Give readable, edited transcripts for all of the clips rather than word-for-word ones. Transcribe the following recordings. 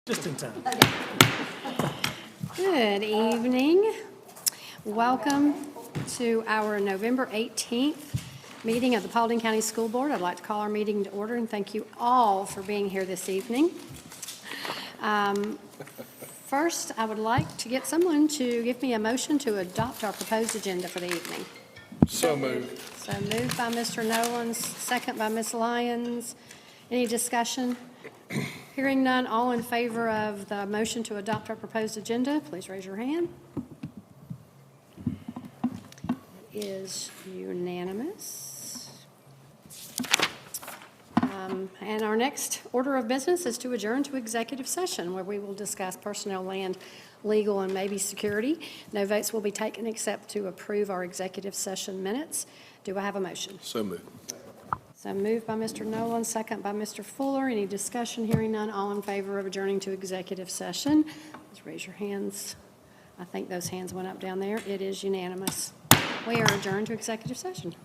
Just in time. Good evening. Welcome to our November 18th meeting of the Paulding County School Board. I'd like to call our meeting to order and thank you all for being here this evening. First, I would like to get someone to give me a motion to adopt our proposed agenda for the evening. So moved. So moved by Mr. Nolans, second by Ms. Lyons. Any discussion? Hearing none, all in favor of the motion to adopt our proposed agenda, please raise your hand. It is unanimous. And our next order of business is to adjourn to executive session where we will discuss personnel, land, legal, and maybe security. No votes will be taken except to approve our executive session minutes. Do I have a motion? So moved. So moved by Mr. Nolan, second by Mr. Fuller. Any discussion? Hearing none, all in favor of adjourning to executive session, please raise your hands. I think those hands went up down there. It is unanimous. We are adjourned to executive session.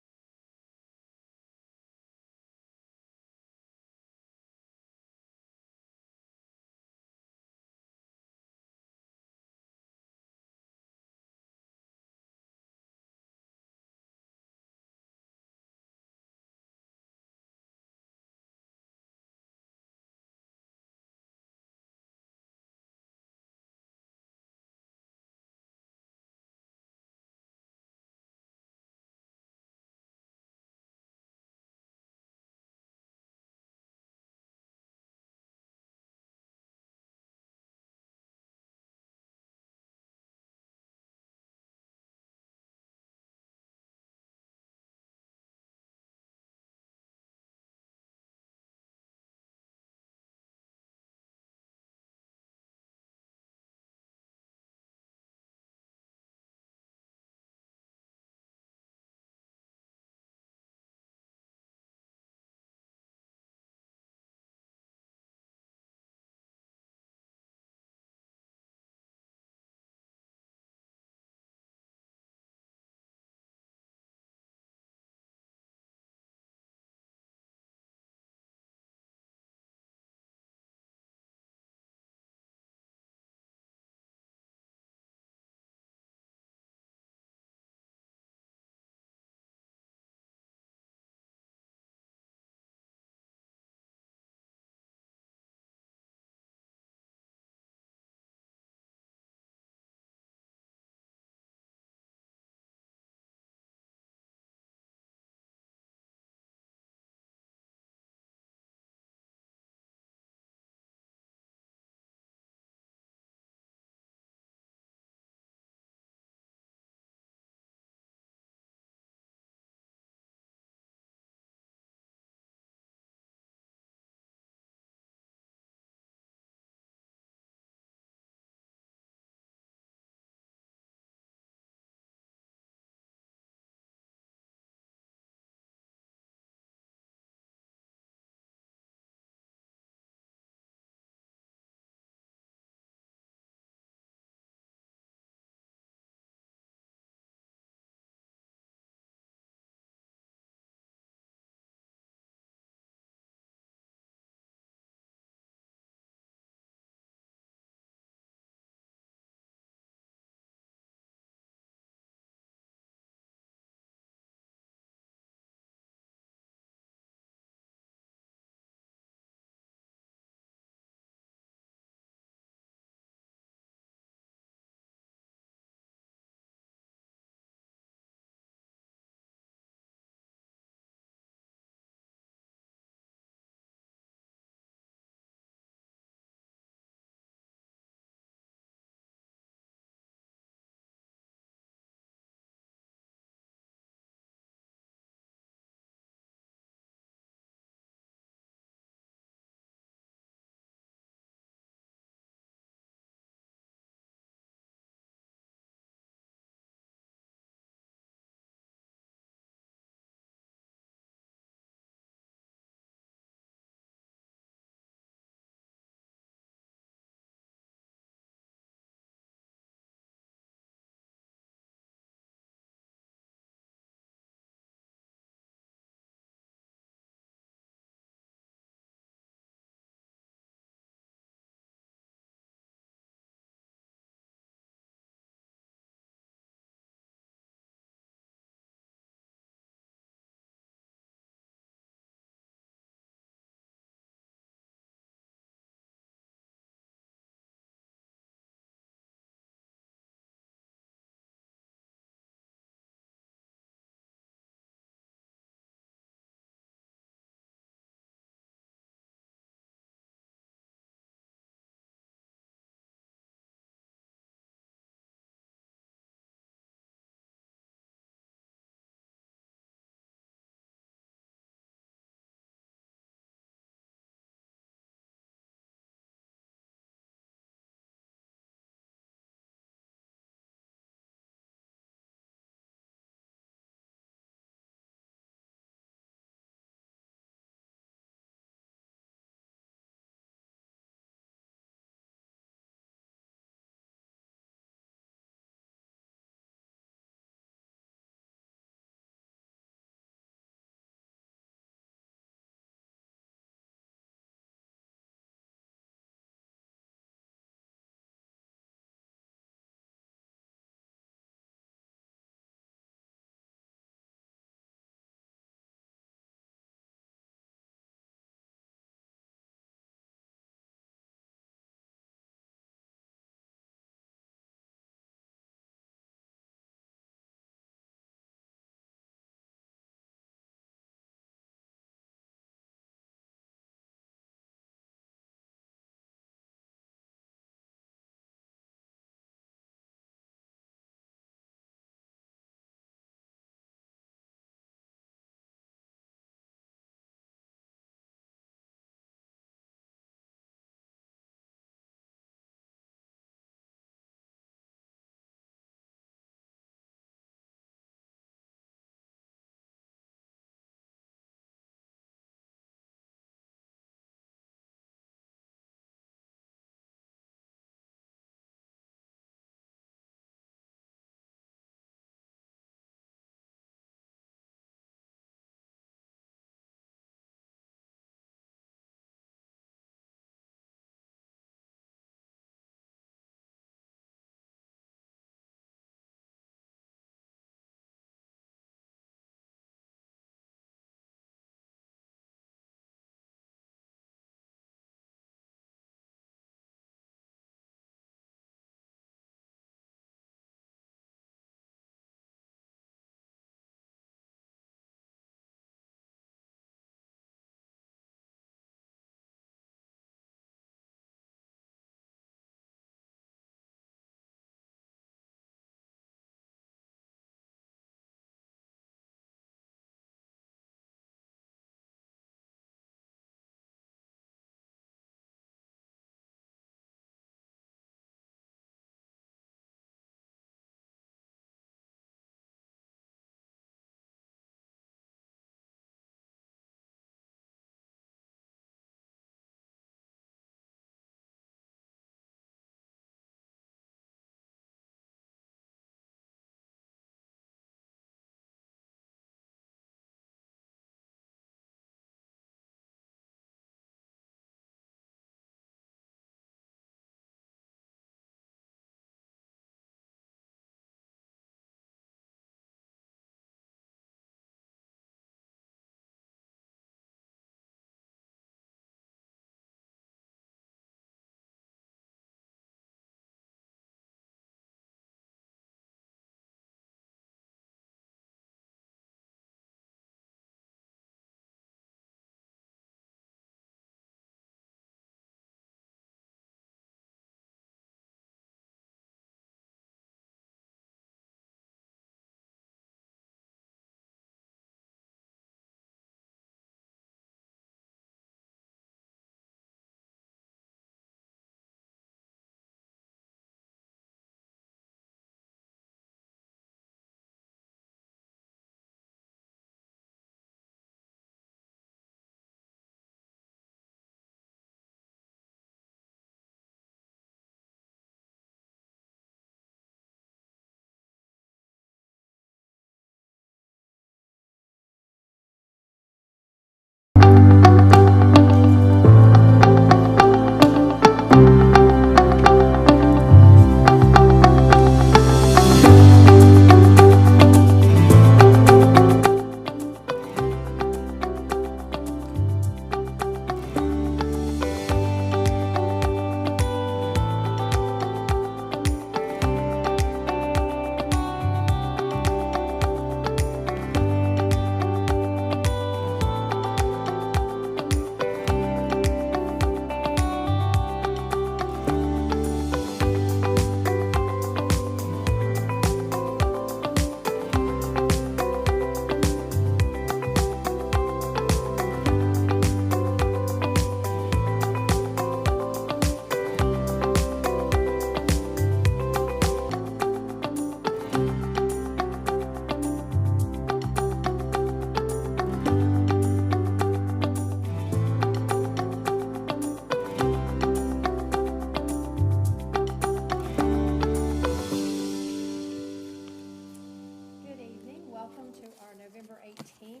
Welcome to our November 18th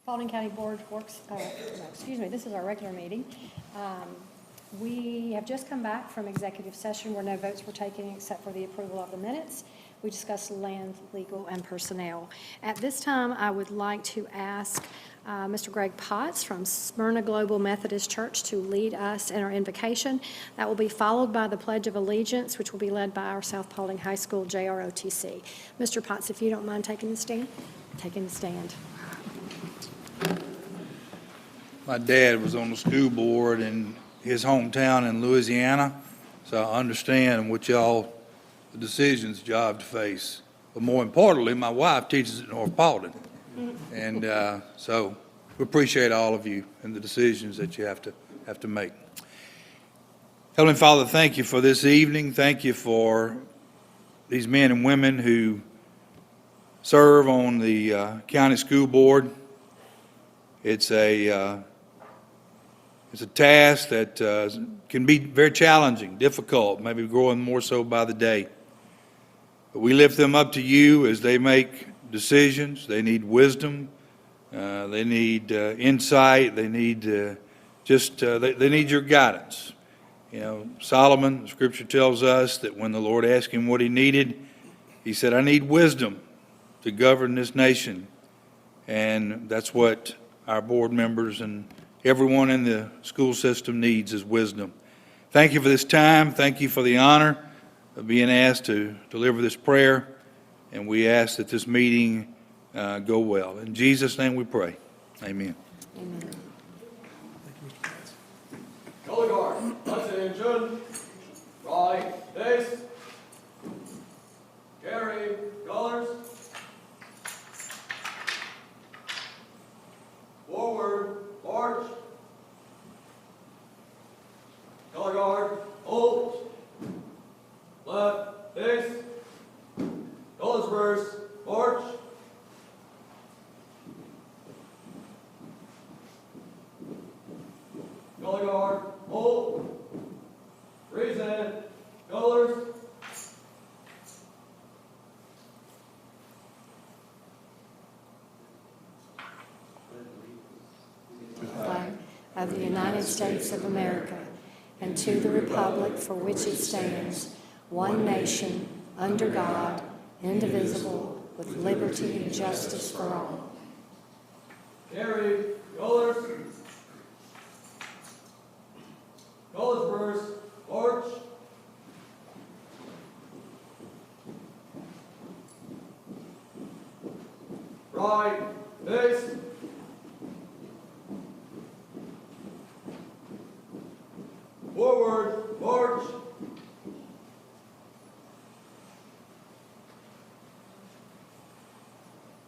Paulding County Board Works, this is our regular meeting. We have just come back from executive session where no votes were taken except for the approval of the minutes. We discussed land, legal, and personnel. At this time, I would like to ask Mr. Greg Potts from Smyrna Global Methodist Church to lead us in our invocation. That will be followed by the Pledge of Allegiance, which will be led by our South Paulding High School JROTC. Mr. Potts, if you don't mind taking the stand. My dad was on the school board in his hometown in Louisiana, so I understand what y'all, the decisions y'all have to face. But more importantly, my wife teaches at North Paulding. And so we appreciate all of you and the decisions that you have to make. Heavenly Father, thank you for this evening. Thank you for these men and women who serve on the county school board. It's a task that can be very challenging, difficult, maybe growing more so by the day. But we lift them up to you as they make decisions. They need wisdom. They need insight. They need they need your guidance. You know, Solomon, the Scripture tells us that when the Lord asked him what he needed, he said, "I need wisdom to govern this nation." And that's what our board members and everyone in the school system needs is wisdom. Thank you for this time. Thank you for the honor of being asked to deliver this prayer. And we ask that this meeting go well. In Jesus' name we pray. Amen. Amen. Color guard, attention. Right, face. Carry, colors. Forward, march. Color guard, hold. Left, face. Colors reverse, march. Color guard, hold. Present, colors. Flag of the United States of America, and to the republic for which it stands, one nation, under God, indivisible, with liberty and justice for all. Carry, colors. Colors reverse, march. Right, face. Forward, march.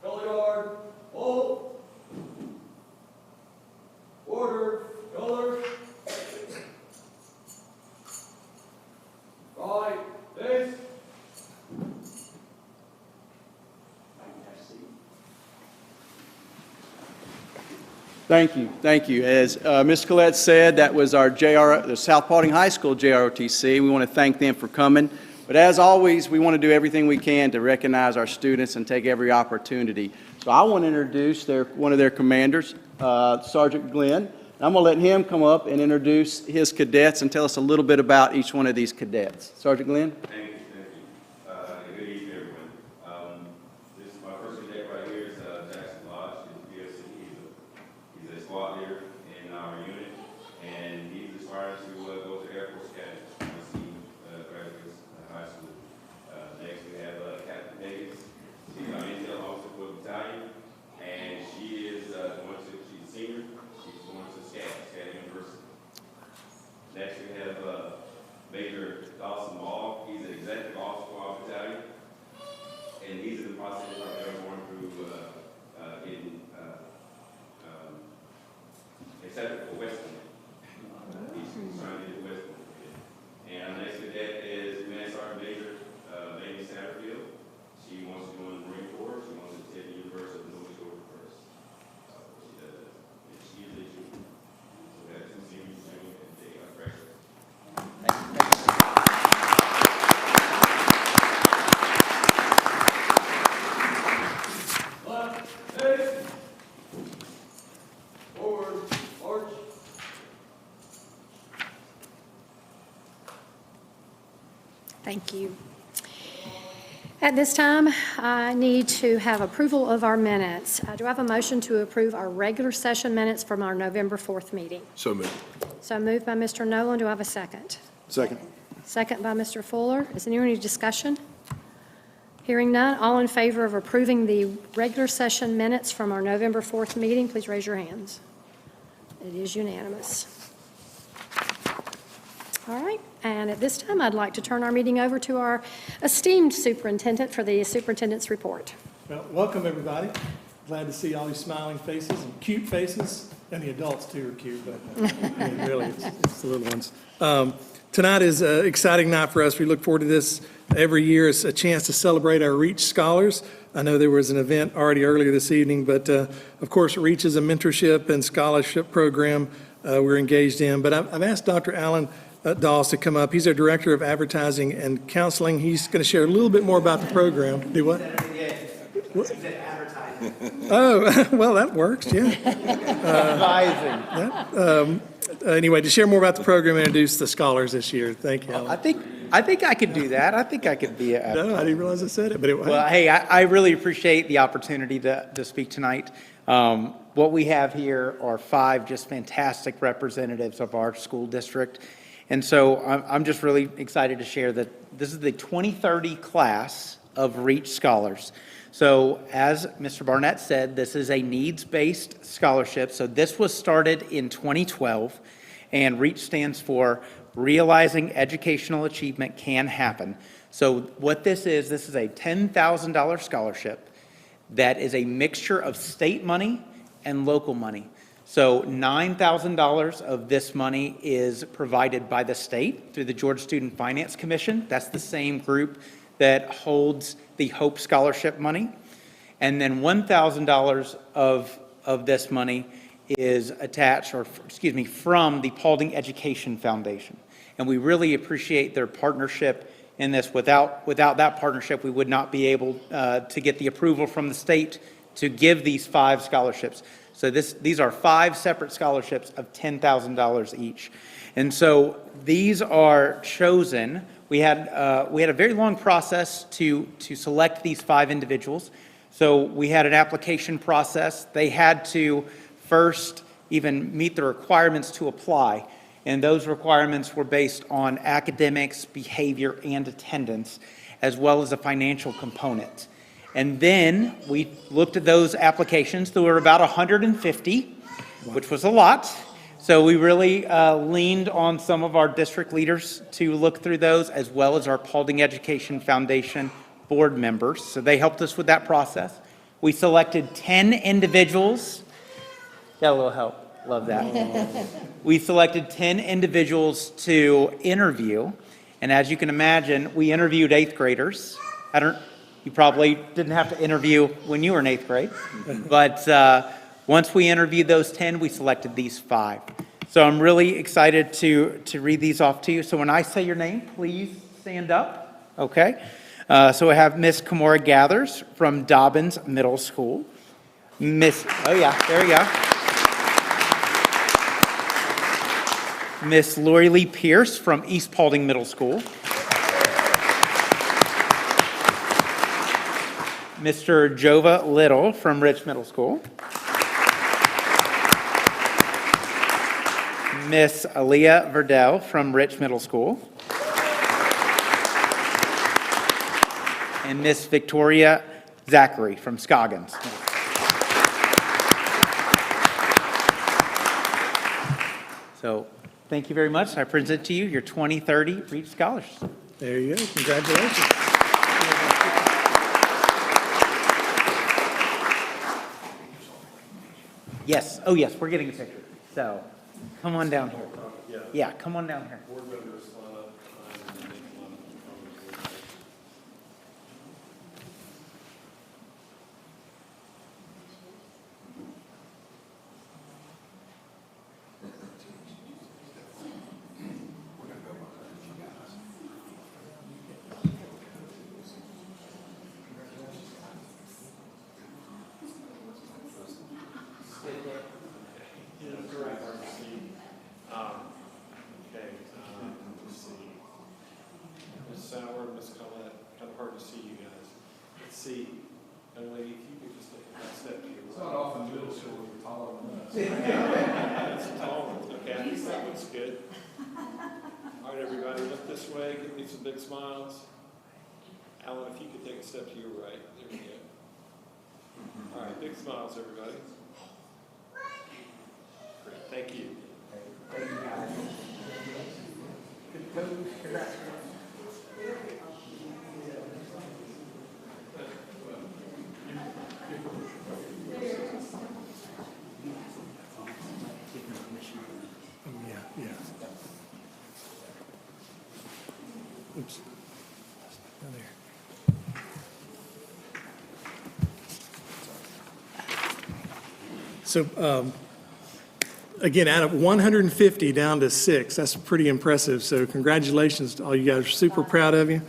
Color guard, hold. Order, colors. Right, face. Thank you. As Ms. Collette said, that was our the South Paulding High School JROTC. We want to thank them for coming. But as always, we want to do everything we can to recognize our students and take every opportunity. So I want to introduce one of their commanders, Sergeant Glenn. And I'm going to let him come up and introduce his cadets and tell us a little bit about each one of these cadets. Sergeant Glenn? Thank you. Good evening, everyone. This is my first cadet right here is Jackson Lodge. He's a squad leader in our unit, and he's aspiring to go to Air Force Academy once he graduates high school. Next, we have Captain Davis. She's our intel officer for the battalion, and she's a senior. She's going to SCAD University. Next, we have Major Dawson Ball. He's an Thank you. At this time, I need to have approval of our minutes. Do I have a motion to approve our regular session minutes from our November 4th meeting? So moved. So moved by Mr. Nolan. Do I have a second? Second. Second by Mr. Fuller. Is there any discussion? Hearing none, all in favor of approving the regular session minutes from our November 4th meeting, please raise your hands. It is unanimous. All right, and at this time, I'd like to turn our meeting over to our esteemed superintendent for the superintendent's report. Well, welcome, everybody. Glad to see all these smiling faces and cute faces, and the adults too are cute, but I mean, really, it's the little ones. Tonight is an exciting night for us. We look forward to this every year. It's a chance to celebrate our REACH scholars. I know there was an event already earlier this evening, but of course, REACH is a mentorship and scholarship program we're engaged in. But I've asked Dr. Alan Dawes to come up. He's our Director of Advertising and Counseling. He's going to share a little bit more about the program. Do what? Oh, well, that works, yeah. Anyway, to share more about the program and introduce the scholars this year. Thank you, Alan. I think I could do that. I think I could be a. No, I didn't realize I said it, but Well, hey, I really appreciate the opportunity to speak tonight. What we have here are 5 just fantastic representatives of our school district. And so I'm just really excited to share that this is the 2030 class of REACH scholars. So as Mr. Barnett said, this is a needs-based scholarship. So this was started in 2012, and REACH stands for Realizing Educational Achievement Can Happen. So what this is a $10,000 scholarship that is a mixture of state money and local money. So $9,000 of this money is provided by the state through the Georgia Student Finance Commission. That's the same group that holds the Hope Scholarship money. And then $1,000 of this money is attached, from the Paulding Education Foundation. And we really appreciate their partnership in this. Without that partnership, we would not be able to get the approval from the state to give these 5 scholarships. So these are 5 separate scholarships of $10,000 each. And so these are chosen. We had a very long process to select these 5 individuals. So we had an application process. They had to first even meet the requirements to apply. And those requirements were based on academics, behavior, and attendance, as well as a financial component. And then we looked at those applications. There were about 150, which was a lot. So we really leaned on some of our district leaders to look through those, as well as our Paulding Education Foundation board members. So they helped us with that process. We selected 10 individuals. Got a little help. Love that. We selected 10 individuals to interview. And as you can imagine, we interviewed 8th graders. You probably didn't have to interview when you were in 8th grade. But once we interviewed those 10, we selected these 5. So I'm really excited to read these off to you. So when I say your name, please stand up. Okay. So I have Miss Kimora Gathers from Dobbins Middle School. Oh yeah, there we go. Miss Lori Lee Pierce from East Paulding Middle School. Mr. Jova Little from Rich Middle School. Miss Aaliyah Verdell from Rich Middle School. And Miss Victoria Zachary from Scoggins. So thank you very much. I present to you your 2030 REACH Scholars. there you go. Congratulations. Yes. Oh, yes. We're getting a picture. So come on down here. Yeah, come on down here. That's a tall one. Okay, I think that looks good. All right, everybody, look this way. Give me some big smiles. Alan, if you could take a step to your right. There we go. All right, big smiles, everybody. Great, thank you. Yeah, yeah. Oops. Down there. So, again, out of 150 down to 6, that's pretty impressive. So congratulations to all you guys. We're super proud of you.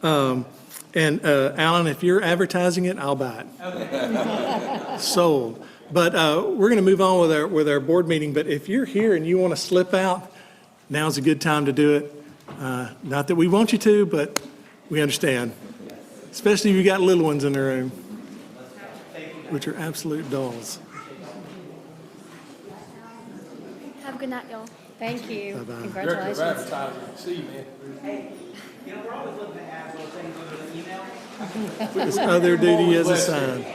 And Alan, if you're advertising it, I'll buy it. Sold. But we're going to move on with our board meeting. But if you're here and you want to slip out, now's a good time to do it. Not that we want you to, but we understand. Especially if you got little ones in the room, which are absolute dolls. Have a good night, y'all. Thank you. Bye-bye. Congratulations. See you, man. Hey, you know, we're always looking to add little things under the email. This other duty is assigned.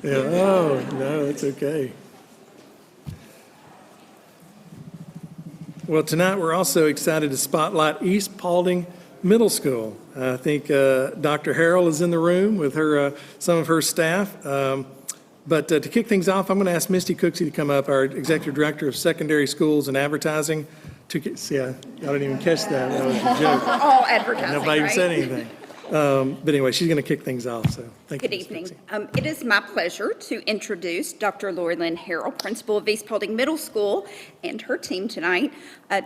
Yeah, oh, no, it's okay. Well, tonight we're also excited to spotlight East Paulding Middle School. I think Dr. Harrell is in the room with her, some of her staff. But to kick things off, I'm going to ask Misty Cooksey to come up, our Executive Director of Secondary Schools and Advertising. See, I didn't even catch that. That was a joke. All advertising, Nobody even right? said anything. But anyway, she's going to kick things off, so thank you. Good Ms. evening. Cooksey. It is my pleasure to introduce Dr. Lori Lynn Harrell, principal of East Paulding Middle School, and her team tonight.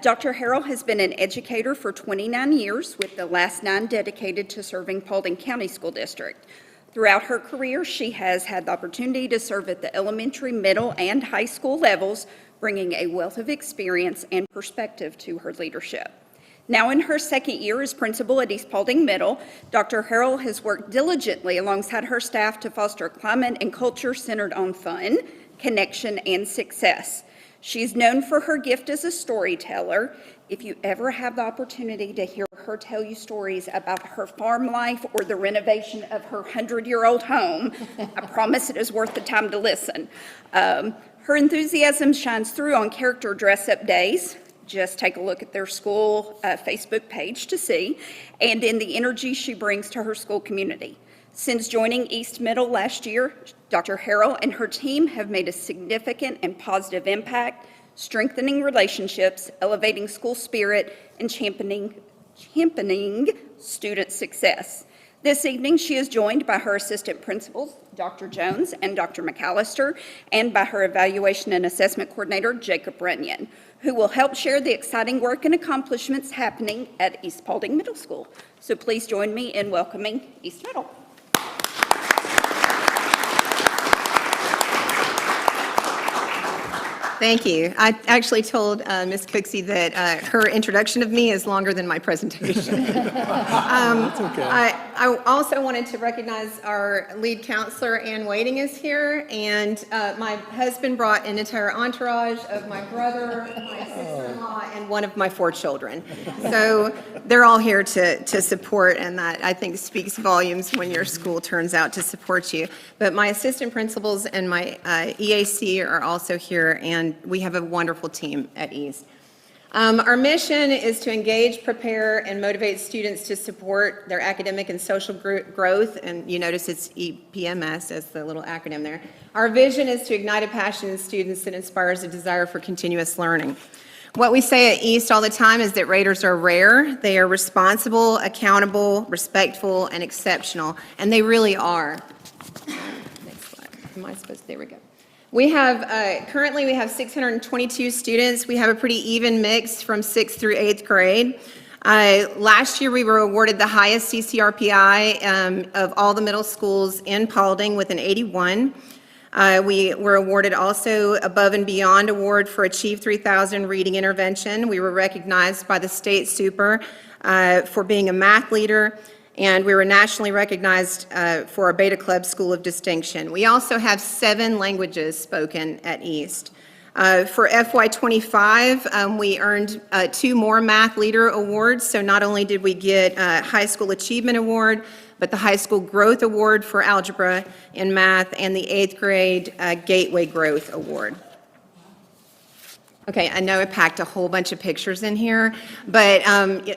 Dr. Harrell has been an educator for 29 years, with the last 9 dedicated to serving Paulding County School District. Throughout her career, she has had the opportunity to serve at the elementary, middle, and high school levels, bringing a wealth of experience and perspective to her leadership. Now in her second year as principal at East Paulding Middle, Dr. Harrell has worked diligently alongside her staff to foster a climate and culture centered on fun, connection, and success. She's known for her gift as a storyteller. If you ever have the opportunity to hear her tell you stories about her farm life or the renovation of her 100-year-old home, I promise it is worth the time to listen. Her enthusiasm shines through on character dress-up days. Just take a look at their school Facebook page to see, and in the energy she brings to her school community. Since joining East Middle last year, Dr. Harrell and her team have made a significant and positive impact, strengthening relationships, elevating school spirit, and championing student success. This evening, she is joined by her assistant principals, Dr. Jones and Dr. McAllister, and by her evaluation and assessment coordinator, Jacob Runyon, who will help share the exciting work and accomplishments happening at East Paulding Middle School. So please join me in welcoming East Middle. Thank you. I actually told Ms. Cooksey that her introduction of me is longer than my presentation. That's okay. I also wanted to recognize our lead counselor, Ann Wading, is here, and my husband brought an entire entourage of my brother, my sister-in-law, and one of my 4 children. So they're all here to support, and that, I think, speaks volumes when your school turns out to support you. But my assistant principals and my EAC are also here, and we have a wonderful team at East. Our mission is to engage, prepare, and motivate students to support their academic and social growth, and you notice it's EPMS as the little acronym there. Our vision is to ignite a passion in students that inspires a desire for continuous learning. What we say at East all the time is that Raiders are rare. They are responsible, accountable, respectful, and exceptional, and they really are. Next slide. Am I supposed to? There we go. We have, currently we have 622 students. We have a pretty even mix from 6th through 8th grade. Last year, we were awarded the highest CCRPI of all the middle schools in Paulding with an 81. We were awarded also Above and Beyond Award for Achieve 3000 Reading Intervention. We were recognized by the state super for being a math leader, and we were nationally recognized for our Beta Club School of Distinction. We also have 7 languages spoken at East. For FY25, we earned 2 more Math Leader Awards, so not only did we get a High School Achievement Award, but the High School Growth Award for Algebra and Math, and the 8th grade Gateway Growth Award. Okay, I know I packed a whole bunch of pictures in here, but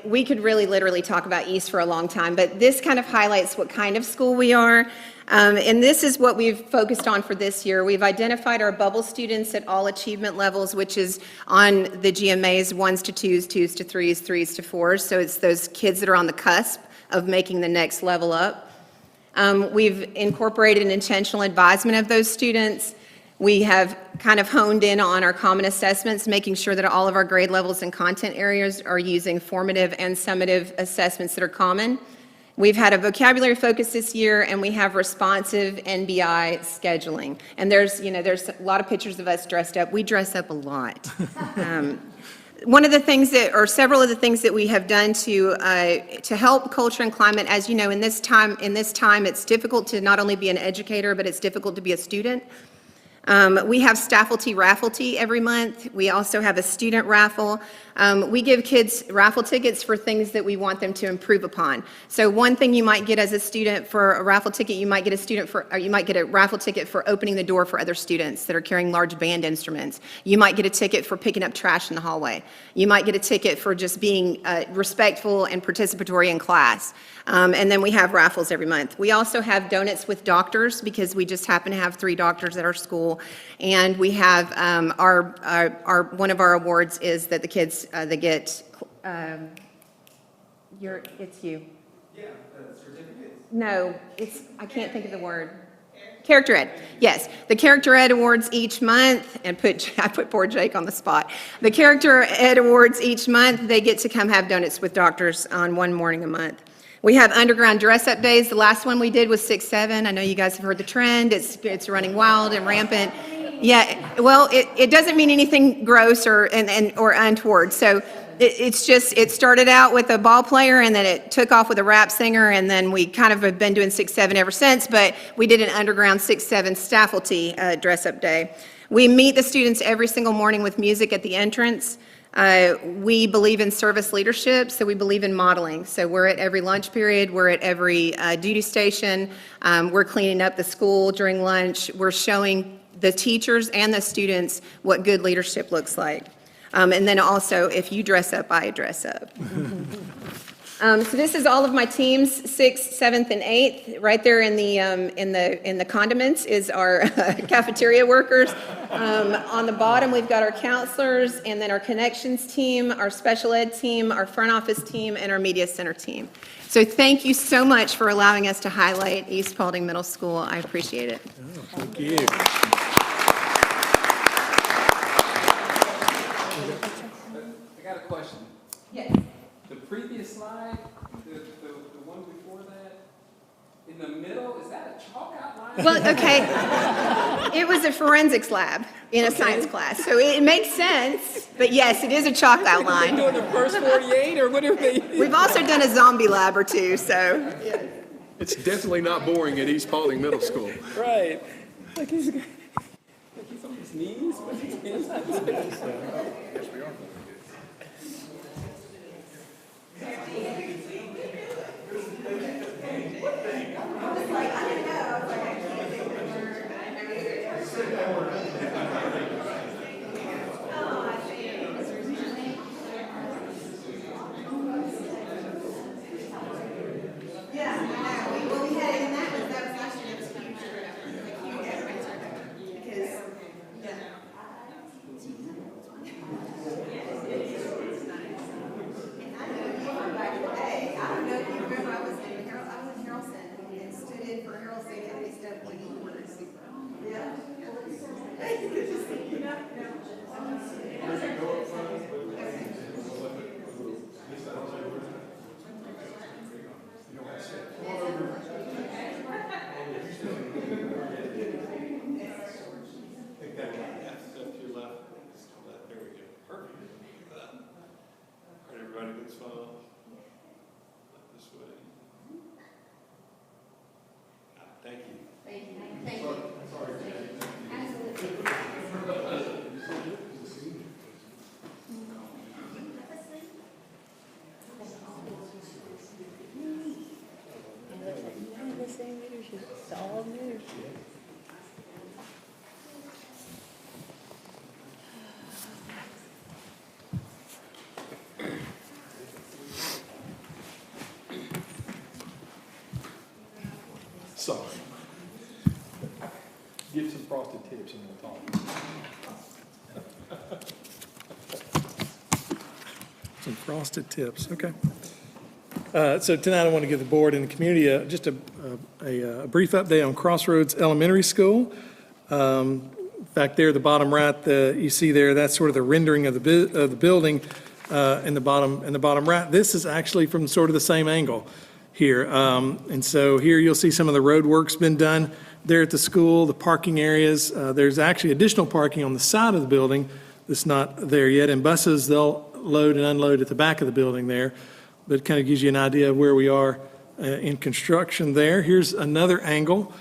we could really literally talk about East for a long time, but this kind of highlights what kind of school we are. And this is what we've focused on for this year. We've identified our bubble students at all achievement levels, which is on the GMAs, 1s to 2s, 2s to 3s, 3s to 4s. So it's those kids that are on the cusp of making the next level up. We've incorporated an intentional advisement of those students. We have kind of honed in on our common assessments, making sure that all of our grade levels and content areas are using formative and summative assessments that are common. We've had a vocabulary focus this year, and we have responsive NBI scheduling. And there's a lot of pictures of us dressed up. We dress up a lot. One of the things or several of the things that we have done to help culture and climate, as you know, in this time, it's difficult to not only be an educator, but it's difficult to be a student. We have Staffalty Rafflety every month. We also have a student raffle. We give kids raffle tickets for things that we want them to improve upon. So one thing you might get as a student for a raffle ticket, you might get a raffle ticket for opening the door for other students that are carrying large band instruments. You might get a ticket for picking up trash in the hallway. You might get a ticket for just being respectful and participatory in class. And then we have raffles every month. We also have donuts with doctors because we just happen to have 3 doctors at our school. And we have one of our awards is that the kids they get. It's you. Yeah, certificates. No, I can't think of the word. Character Ed. Yes, the Character Ed Awards each month, and I put poor Jake on the spot. The Character Ed Awards each month, they get to come have donuts with doctors on one morning a month. We have underground dress-up days. The last one we did was 6/7. I know you guys have heard the trend. It's running wild and rampant. Yeah, well, it doesn't mean anything gross or untoward. So it started out with a ball player, and then it took off with a rap singer, and then we kind of have been doing 6/7 ever since, but we did an underground 6/7 Staffalty dress-up day. We meet the students every single morning with music at the entrance. We believe in service leadership, so we believe in modeling. So we're at every lunch period, we're at every duty station, we're cleaning up the school during lunch, we're showing the teachers and the students what good leadership looks like. And then also, if you dress up, I dress up. So this is all of my teams, 6th, 7th, and 8th. Right there in the condiments is our cafeteria workers. On the bottom, we've got our counselors, and then our connections team, our special ed team, our front office team, and our media center team. So thank you so much for allowing us to highlight East Paulding Middle School. I appreciate it. Oh, thank you. I got a question. Yes. The previous slide, the one before that, in the middle, is that a chalk outline? Well, okay. It was a forensics lab in a science class, so it makes sense. But yes, it is a chalk outline. Are they doing the first 48, or what are they? We've also done a zombie lab or two, so. It's definitely not boring at East Paulding Middle School. Right. Like he's on his knees, but he's Because Sorry. Get some frosted tips and we'll talk. Some frosted tips, okay. So tonight I want to give the board and the community just a brief update on Crossroads Elementary School. Back there, the bottom right, you see there, that's sort of the rendering of the building in the bottom right. This is actually from sort of the same angle here. And so here you'll see some of the road work's been done there at the school, the parking areas. There's actually additional parking on the side of the building that's not there yet. And buses, they'll load and unload at the back of the building there. But it kind of gives you an idea of where we are in construction there. Here's another angle.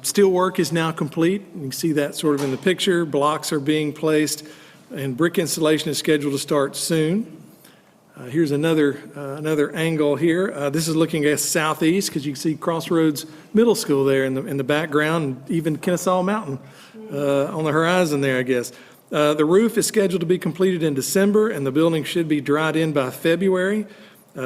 Steel work is now complete. You can see that sort of in the picture. Blocks are being placed, and brick installation is scheduled to start soon. Here's another angle here. This is looking at southeast, because you can see Crossroads Middle School there in the background, and even Kennesaw Mountain on the horizon there, I guess. The roof is scheduled to be completed in December, and the building should be dried in by February.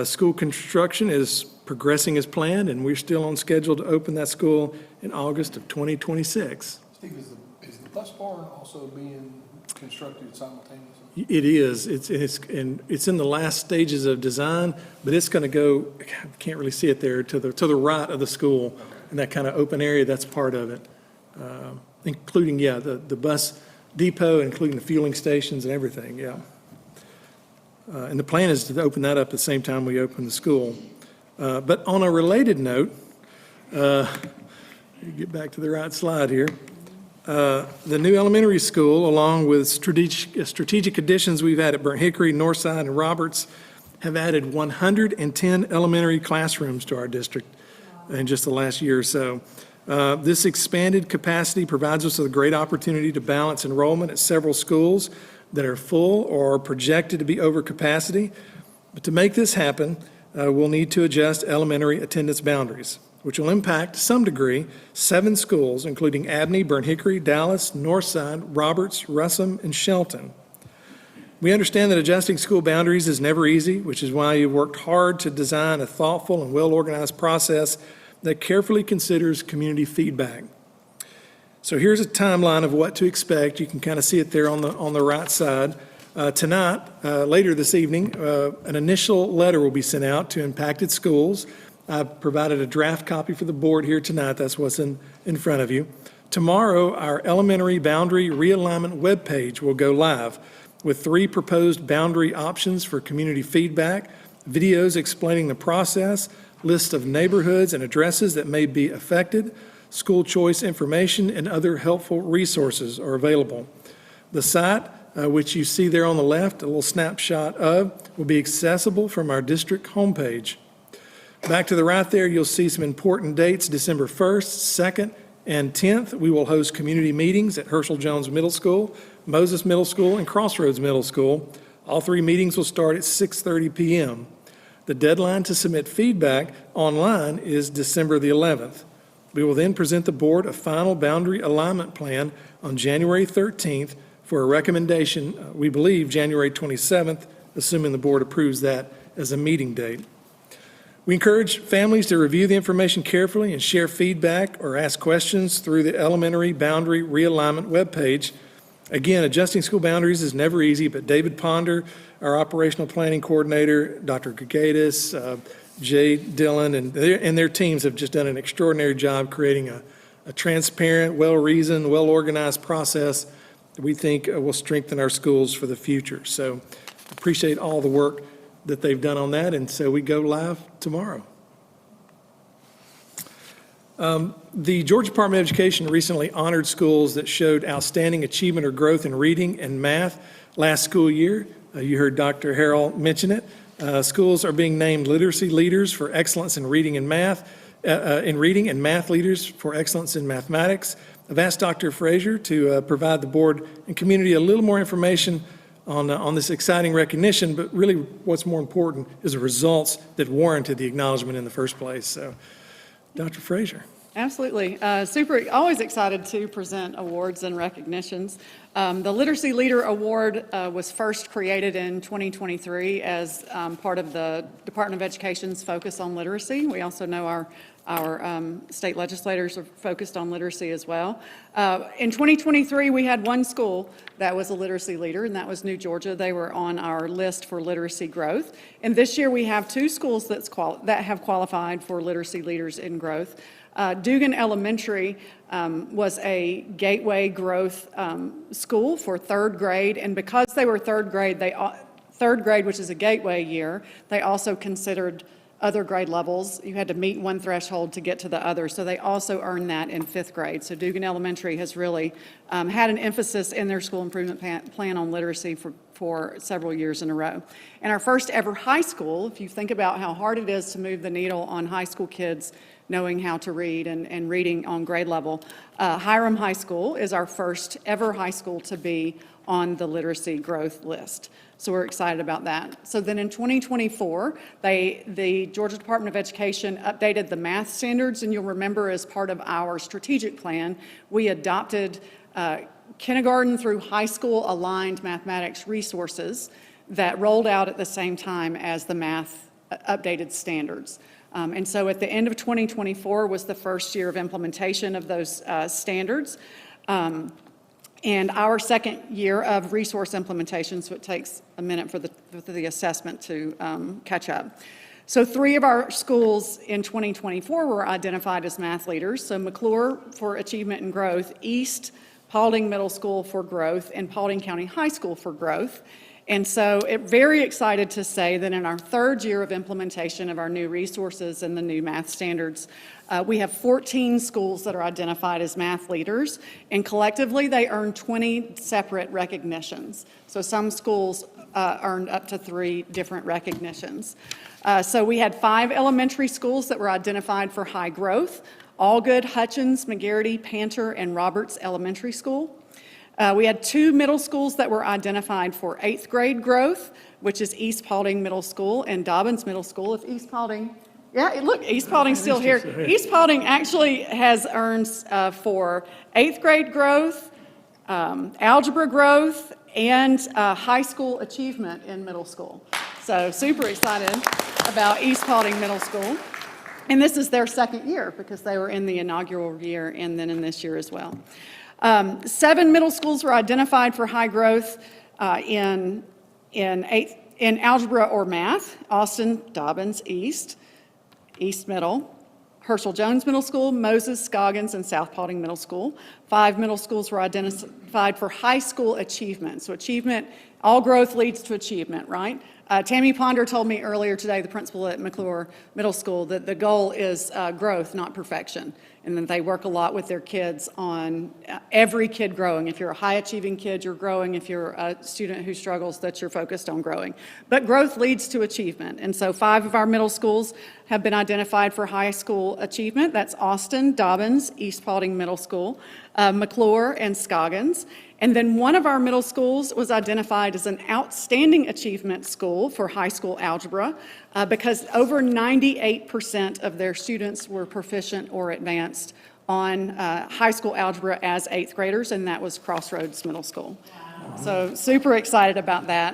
School construction is progressing as planned, and we're still on schedule to open that school in August of 2026. Steve, is the bus barn also being constructed simultaneously? It is. It's in the last stages of design, but it's going to go, I can't really see it there, to the right of the school, in that kind of open area. That's part of it, including, the bus depot, including the fueling stations and everything, yeah. And the plan is to open that up at the same time we open the school. But on a related note, get back to the right slide here. The new elementary school, along with strategic additions we've had at Burnt Hickory, Northside, and Roberts, have added 110 elementary classrooms to our district in just the last year or so. This expanded capacity provides us with a great opportunity to balance enrollment at several schools that are full or projected to be over capacity. But to make this happen, we'll need to adjust elementary attendance boundaries, which will impact, to some degree, 7 schools, including Abney, Burnt Hickory, Dallas, Northside, Roberts, Russell, and Shelton. We understand that adjusting school boundaries is never easy, which is why you've worked hard to design a thoughtful and well-organized process that carefully considers community feedback. So here's a timeline of what to expect. You can kind of see it there on the right side. Tonight, later this evening, an initial letter will be sent out to impacted schools. I've provided a draft copy for the board here tonight. That's what's in front of you. Tomorrow, our elementary boundary realignment webpage will go live with 3 proposed boundary options for community feedback, videos explaining the process, list of neighborhoods and addresses that may be affected, school choice information, and other helpful resources are available. The site, which you see there on the left, a little snapshot of, will be accessible from our district homepage. Back to the right there, you'll see some important dates. December 1st, 2nd, and 10th, we will host community meetings at Herschel Jones Middle School, Moses Middle School, and Crossroads Middle School. All 3 meetings will start at 6:30 p.m. The deadline to submit feedback online is December the 11th. We will then present the board a final boundary alignment plan on January 13th for a recommendation, we believe, January 27th, assuming the board approves that as a meeting date. We encourage families to review the information carefully and share feedback or ask questions through the elementary boundary realignment webpage. Again, adjusting school boundaries is never easy, but David Ponder, our operational planning coordinator, Dr. Gagatis, Jay Dillon, and their teams have just done an extraordinary job creating a transparent, well-reasoned, well-organized process that we think will strengthen our schools for the future. So appreciate all the work that they've done on that, and so we go live tomorrow. The Georgia Department of Education recently honored schools that showed outstanding achievement or growth in reading and math last school year. You heard Dr. Harrell mention it. Schools are being named literacy leaders for excellence in reading and math, and math leaders for excellence in mathematics. I've asked Dr. Frazier to provide the board and community a little more information on this exciting recognition, but really what's more important is the results that warranted the acknowledgement in the first place. So, Dr. Frazier. Absolutely. Always excited to present awards and recognitions. The Literacy Leader Award was first created in 2023 as part of the Department of Education's focus on literacy. We also know our our state legislators are focused on literacy as well. In 2023, we had one school that was a literacy leader, and that was New Georgia. They were on our list for literacy growth. And this year, we have two schools that have qualified for literacy leaders in growth. Dugan Elementary was a gateway growth school for third grade, and because they were third grade, which is a gateway year, they also considered other grade levels. You had to meet one threshold to get to the other, so they also earned that in fifth grade. So Dugan Elementary has really had an emphasis in their school improvement plan on literacy for several years in a row. And our first ever high school, if you think about how hard it is to move the needle on high school kids knowing how to read and reading on grade level, Hiram High School is our first ever high school to be on the literacy growth list. So we're excited about that. So then in 2024, the Georgia Department of Education updated the math standards, and you'll remember as part of our strategic plan, we adopted kindergarten through high school aligned mathematics resources that rolled out at the same time as the math updated standards. And so at the end of 2024 was the first year of implementation of those standards. And our second year of resource implementation, so it takes a minute for the assessment to catch up. So 3 of our schools in 2024 were identified as math leaders. So McClure for achievement and growth, East Paulding Middle School for growth, and Paulding County High School for growth. And so very excited to say that in our third year of implementation of our new resources and the new math standards, we have 14 schools that are identified as math leaders, and collectively they earn 20 separate recognitions. So some schools earned up to 3 different recognitions. So we had 5 elementary schools that were identified for high growth: Allgood, Hutchins, McGarity, Panther, and Roberts Elementary School. We had 2 middle schools that were identified for 8th grade growth, which is East Paulding Middle School and Dobbins Middle School. If East Paulding, look, East Paulding's still here. East Paulding actually has earned for 8th grade growth, algebra growth, and high school achievement in middle school. So super excited about East Paulding Middle School. And this is their second year because they were in the inaugural year and then in this year as well. 7 middle schools were identified for high growth in algebra or math: Austin, Dobbins, East Middle, Herschel Jones Middle School, Moses, Scoggins, and South Paulding Middle School. 5 middle schools were identified for high school achievement. So achievement, all growth leads to achievement, right? Tammy Ponder told me earlier today, the principal at McClure Middle School, that the goal is growth, not perfection. And then they work a lot with their kids on every kid growing. If you're a high-achieving kid, you're growing. If you're a student who struggles, that you're focused on growing. But growth leads to achievement. And so 5 of our middle schools have been identified for high school achievement. That's Austin, Dobbins, East Paulding Middle School, McClure, and Scoggins. And then one of our middle schools was identified as an outstanding achievement school for high school algebra because over 98% of their students were proficient or advanced on high school algebra as 8th graders, and that was Crossroads Middle School. So super excited about that.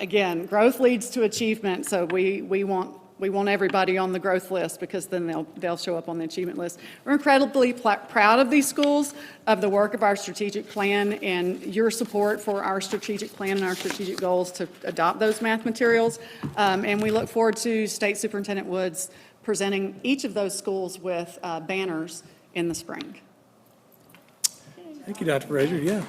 Again, growth leads to achievement, so we want everybody on the growth list because then they'll show up on the achievement list. We're incredibly proud of these schools, of the work of our strategic plan, and your support for our strategic plan and our strategic goals to adopt those math materials. And we look forward to State Superintendent Woods presenting each of those schools with banners in the spring. Thank you, Dr. Frazier. Yeah.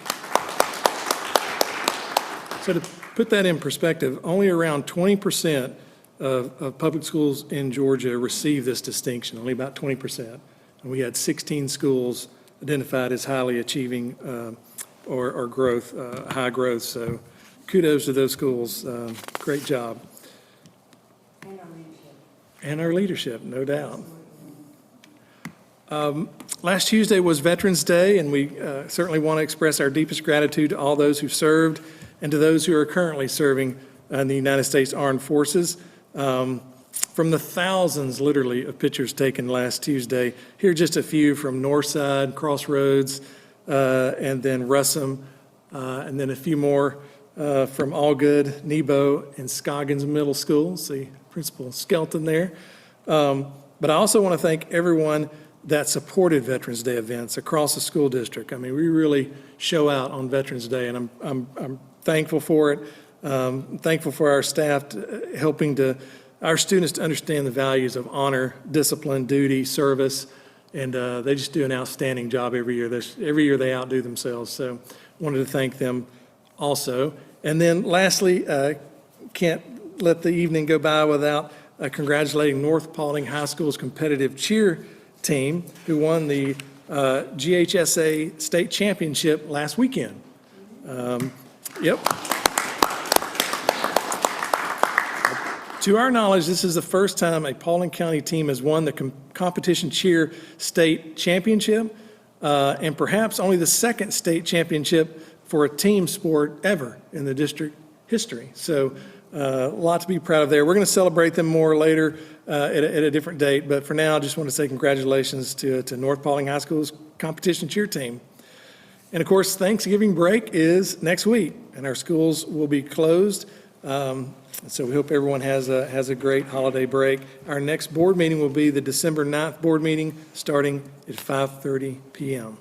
So to put that in perspective, only around 20% of public schools in Georgia receive this distinction, only about 20%. And we had 16 schools identified as highly achieving or growth, high growth. So kudos to those schools. Great job. And our leadership, no doubt. Last Tuesday was Veterans Day, and we certainly want to express our deepest gratitude to all those who served and to those who are currently serving in the United States Armed Forces. From the thousands, literally, of pictures taken last Tuesday, here are just a few from Northside, Crossroads, and then Russell, and then a few more from Allgood, Nebo, and Scoggins Middle School. See Principal Skelton there. But I also want to thank everyone that supported Veterans Day events across the school district. I mean, we really show out on Veterans Day, and I'm thankful for it. Thankful for our staff helping our students to understand the values of honor, discipline, duty, service, and they just do an outstanding job every year. Every year they outdo themselves, so wanted to thank them also. And then lastly, can't let the evening go by without congratulating North Paulding High School's competitive cheer team, who won the GHSA State Championship last weekend. Yep. To our knowledge, this is the first time a Paulding County team has won the competition cheer state championship, and perhaps only the second state championship for a team sport ever in the district history. So a lot to be proud of there. We're going to celebrate them more later at a different date, but for now, I just want to say congratulations to North Paulding High School's competition cheer team. And of course, Thanksgiving break is next week, and our schools will be closed. So we hope everyone has a great holiday break. Our next board meeting will be the December 9th board meeting, starting at 5:30 p.m.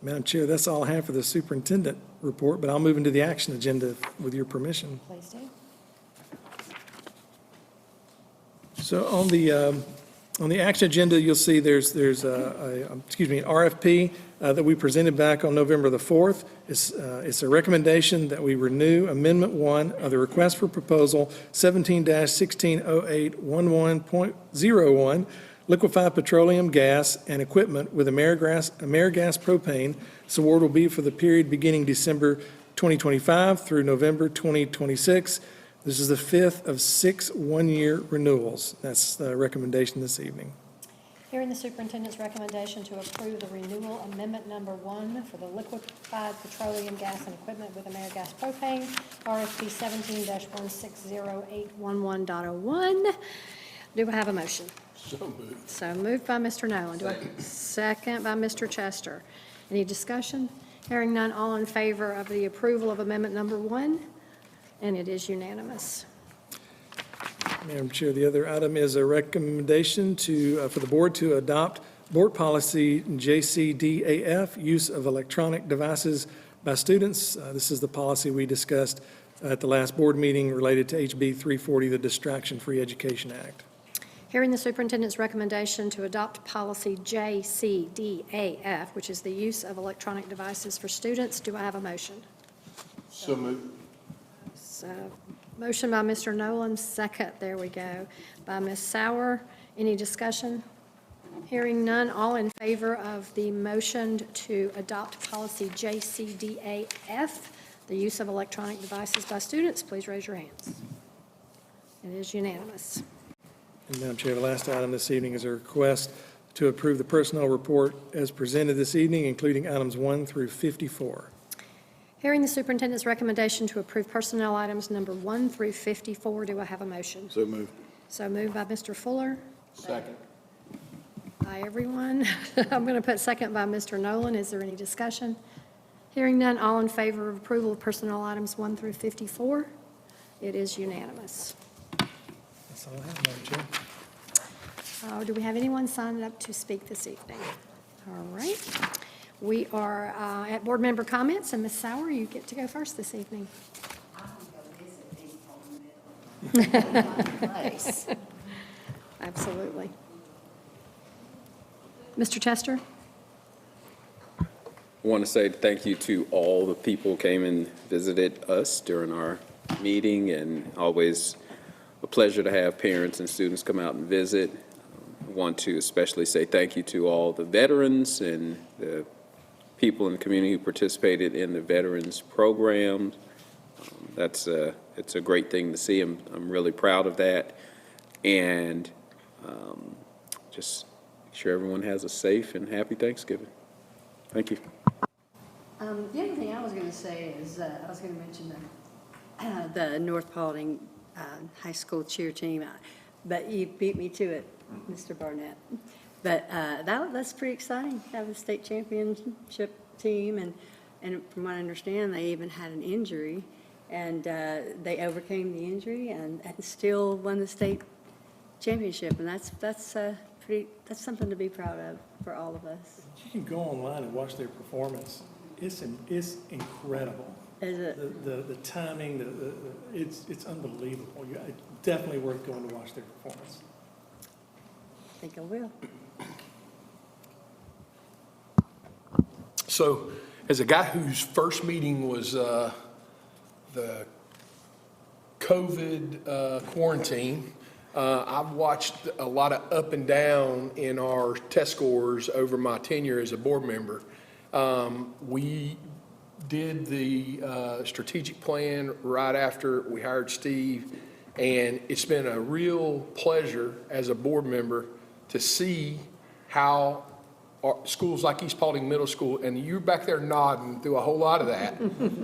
Madam Chair, that's all I have for the superintendent report, but I'll move into the action agenda with your permission. Please do. So on the action agenda, you'll see there's an RFP that we presented back on November the 4th. It's a recommendation that we renew Amendment 1 of the request for proposal 17-160811.01, liquefied petroleum gas and equipment with AmeriGas propane. This award will be for the period beginning December 2025 through November 2026. This is the 5th of 6 one-year renewals. That's the recommendation this evening. Hearing the superintendent's recommendation to approve the renewal amendment number 1 for the liquefied petroleum gas and equipment with AmeriGas propane, RFP 17-160811.01. Do I have a motion? So moved. So moved by Mr. Nolan. Do I second by Mr. Chester? Any discussion? Hearing none, all in favor of the approval of amendment number 1? And it is unanimous. Madam Chair, the other item is a recommendation for the board to adopt board policy JCDAF, use of electronic devices by students. This is the policy we discussed at the last board meeting related to HB 340, the Distraction-Free Education Act. Hearing the superintendent's recommendation to adopt policy JCDAF, which is the use of electronic devices for students, do I have a motion? So moved. So, motion by Mr. Nolan, second, there we go, by Ms. Sauer. Any discussion? Hearing none, all in favor of the motion to adopt policy JCDAF, the use of electronic devices by students, please raise your hands. It is unanimous. And Madam Chair, the last item this evening is a request to approve the personnel report as presented this evening, including items 1 through 54. Hearing the superintendent's recommendation to approve personnel items number 1 through 54, do I have a motion? So moved. So moved by Mr. Fuller. Second. By everyone. I'm going to put second by Mr. Nolan. Is there any discussion? Hearing none, all in favor of approval of personnel items 1 through 54? It is unanimous. That's all I have, Madam Chair. Do we have anyone signed up to speak this evening? All right. We are at board member comments, and Ms. Sauer, you get to go first this evening. Absolutely. Mr. Chester? I want to say thank you to all the people who came and visited us during our meeting, and always a pleasure to have parents and students come out and visit. I want to especially say thank you to all the veterans and the people in the community who participated in the veterans program. It's a great thing to see. I'm really proud of that, and just make sure everyone has a safe and happy Thanksgiving. Thank you. The other thing I was going to say is I was going to mention the North Paulding High School cheer team, but you beat me to it, Mr. Barnett. But that's pretty exciting to have a state championship team, and from what I understand, they even had an injury, and they overcame the injury and still won the state championship, and that's something to be proud of for all of us. You can go online and watch their performance. It's incredible. Is it? The timing, it's unbelievable. It's definitely worth going to watch their performance. I think I will. So, as a guy whose first meeting was the COVID quarantine, I've watched a lot of up and down in our test scores over my tenure as a board member. We did the strategic plan right after we hired Steve, and it's been a real pleasure as a board member to see how schools like East Paulding Middle School, and you're back there nodding through a whole lot of that.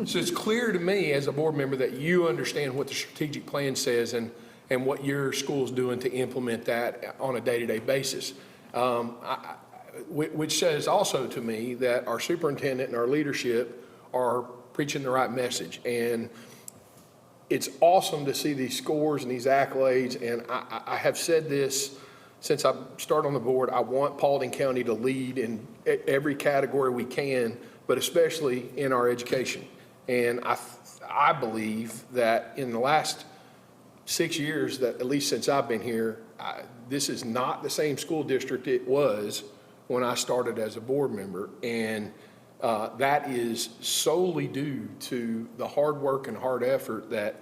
So it's clear to me as a board member that you understand what the strategic plan says and what your school's doing to implement that on a day-to-day basis. Which says also to me that our superintendent and our leadership are preaching the right message. And it's awesome to see these scores and these accolades. And I have said this since I started on the board, I want Paulding County to lead in every category we can, but especially in our education. And I believe that in the last 6 years, that at least since I've been here, this is not the same school district it was when I started as a board member. And that is solely due to the hard work and hard effort that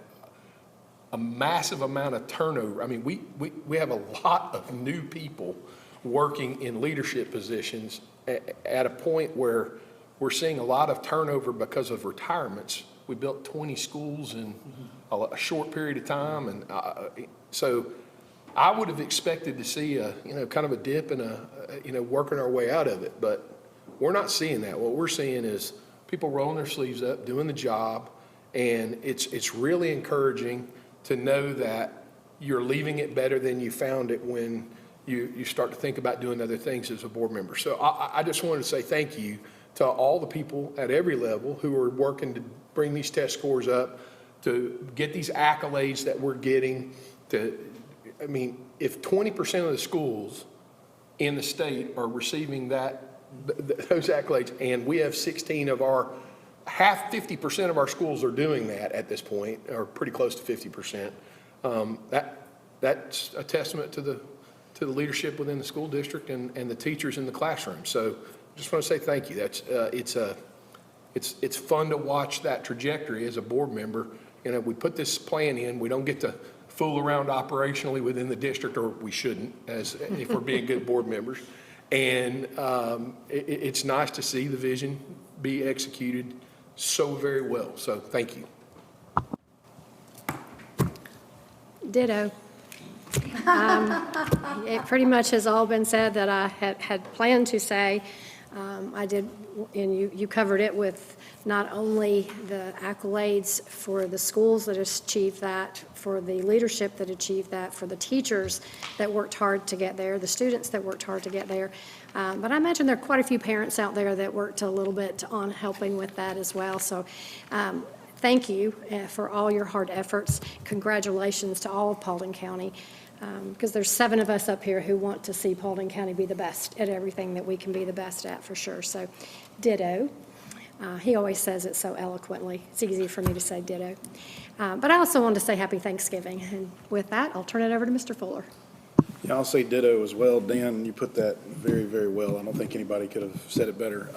a massive amount of turnover. I mean, we have a lot of new people working in leadership positions at a point where we're seeing a lot of turnover because of retirements. We built 20 schools in a short period of time, and so I would have expected to see a kind of a dip and working our way out of it, but we're not seeing that. What we're seeing is people rolling their sleeves up, doing the job, and it's really encouraging to know that you're leaving it better than you found it when you start to think about doing other things as a board member. So I just wanted to say thank you to all the people at every level who are working to bring these test scores up, to get these accolades that we're getting. If 20% of the schools in the state are receiving those accolades, and we have 16 of our 50% of our schools are doing that at this point, or pretty close to 50%. That's a testament to the leadership within the school district and the teachers in the classroom. So I just want to say thank you. It's fun to watch that trajectory as a board member. We put this plan in. We don't get to fool around operationally within the district, or we shouldn't, if we're being good board members. And it's nice to see the vision be executed so very well. So thank you. Ditto. It pretty much has all been said that I had planned to say. I did, and you covered it with not only the accolades for the schools that achieved that, for the leadership that achieved that, for the teachers that worked hard to get there, the students that worked hard to get there. But I imagine there are quite a few parents out there that worked a little bit on helping with that as well. So thank you for all your hard efforts. Congratulations to all of Paulding County, because there's 7 of us up here who want to see Paulding County be the best at everything that we can be the best at, for sure. So ditto. He always says it so eloquently. It's easy for me to say ditto. But I also wanted to say happy Thanksgiving. And with that, I'll turn it over to Mr. Fuller. Yeah, I'll say ditto as well. Dan, you put that very, very well. I don't think anybody could have said it better.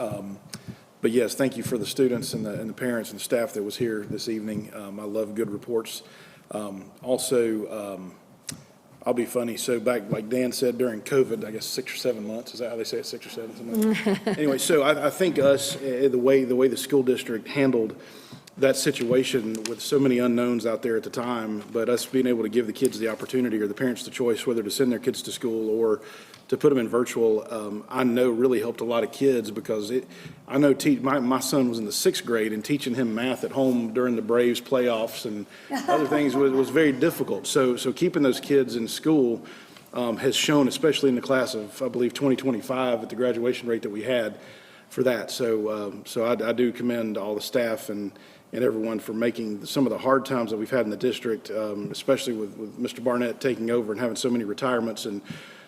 But yes, thank you for the students and the parents and the staff that was here this evening. I love good reports. I'll be funny. So back, like Dan said, during COVID, I guess 6 or 7 months, is that how they say it, 6 or 7? Something? Anyway, so I think the way the school district handled that situation with so many unknowns out there at the time, but us being able to give the kids the opportunity, or the parents the choice, whether to send their kids to school or to put them in virtual, I know really helped a lot of kids, because I know my son was in the 6th grade, and teaching him math at home during the Braves playoffs and other things was very difficult. So keeping those kids in school has shown, especially in the class of, I believe, 2025 at the graduation rate that we had, for that. So I do commend all the staff and everyone for making some of the hard times that we've had in the district, especially with Mr. Barnett taking over and having so many retirements and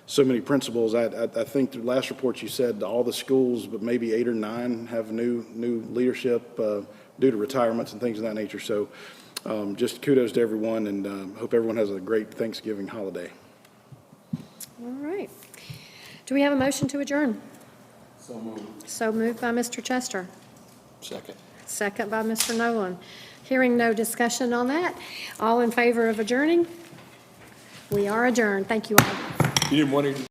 so many principals. I think the last report you said all the schools, but maybe 8 or 9 have new leadership due to retirements and things of that nature. So just kudos to everyone, and hope everyone has a great Thanksgiving holiday. All right. Do we have a motion to adjourn? So moved. So moved by Mr. Chester. Second. Second by Mr. Nolan. Hearing no discussion on that, all in favor of adjourning? We are adjourned. Thank you all. You didn't want to